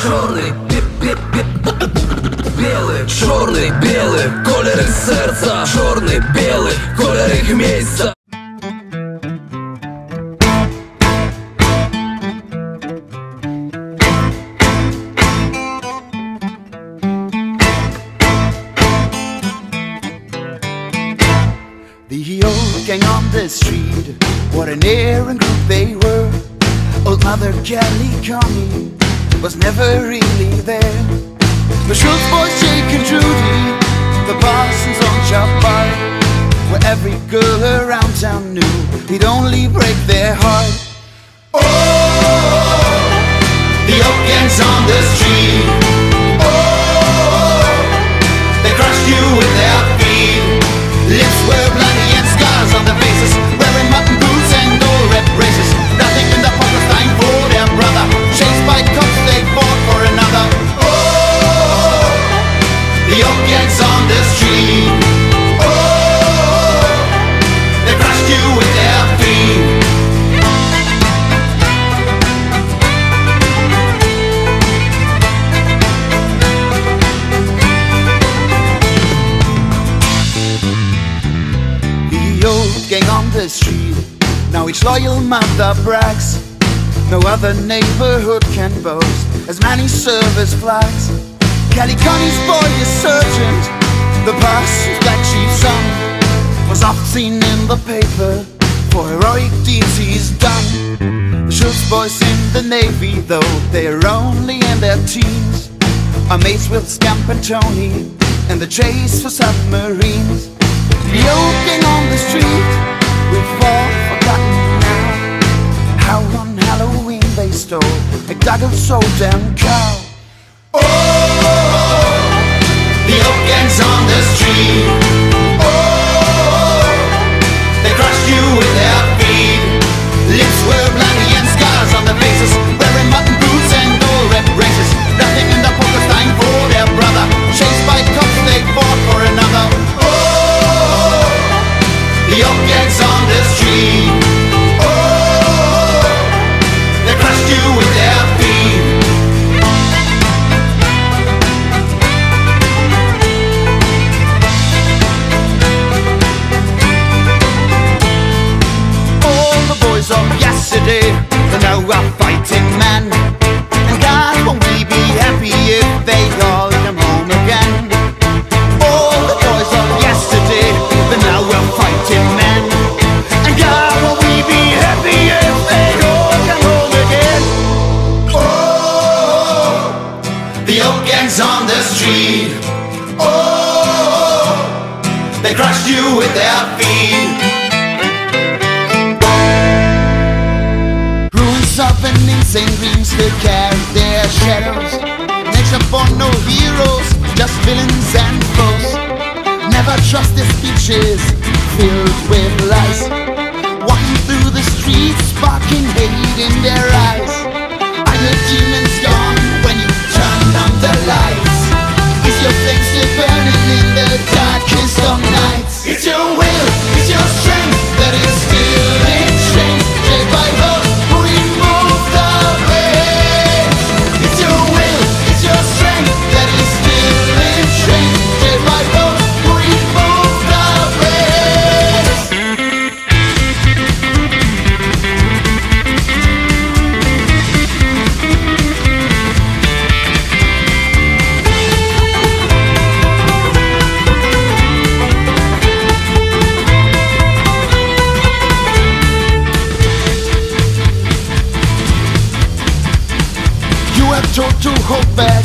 Чорний, білий, чорний, білий, кольори серця, чорний, білий, кольори місця. The old gang on the street, what an errand group they were. Old Mother Kelly Connie was never really there. The Schultz boys, Jake and Trudy, the Parsons on Chop Bar, where every girl around town knew he'd only break their heart. Oh, the old gang's on the street. Oh, they crushed you with their feet. Lips were bloody and scars on their faces, wearing mutton boots and old red braces. Nothing in the pocket, time for their brother. Chased by cops, they fought for another. Oh, the old gang's on the street. Oh, they crushed you with their feet. The old gang on the street, now each loyal mother brags. No other neighborhood can boast as many service flags. Kelly Connie's boy is sergeant, the Parsons black chief's son, was oft seen in the paper for heroic deeds he's done. The Schultz boys in the Navy, though they're only in their teens, are mates with Scamp and Tony in the chase for submarines. The old gang on the street, we've all forgotten now how on Halloween they stole McDougall's old damn cow. Oh, the old gang's on the street. Oh, they crushed you with their feet. Lips were bloody and scars on their faces, wearing mutton boots and old red braces. Nothing in the pocket, time for their brother. Chased by cops, they fought for another. Oh, the old gang's on the street. Oh, they crushed you with their feet. All the boys of yesterday, they're now a fighting men. And God, won't we be happy if they all come home again? All the boys of yesterday, they're now a fighting men. And God, won't we be happy if they all come home again? Oh, the old gang's on the street. Oh, they crushed you with their feet. Ruins of an insane dreams, they carry their shadows. Nature born no heroes, just villains and foes. Never trust their speeches filled with lies. Walking through the streets, sparking hate in their eyes. Are your demons gone when you turn on the lights? Is your flame still burning in the darkest of nights? It's your will, it's your strength that is still in chains. Shaped by those who remove the veins. It's your will, it's your strength that is still in chains. Shaped by those who remove the veins. You are told to hold back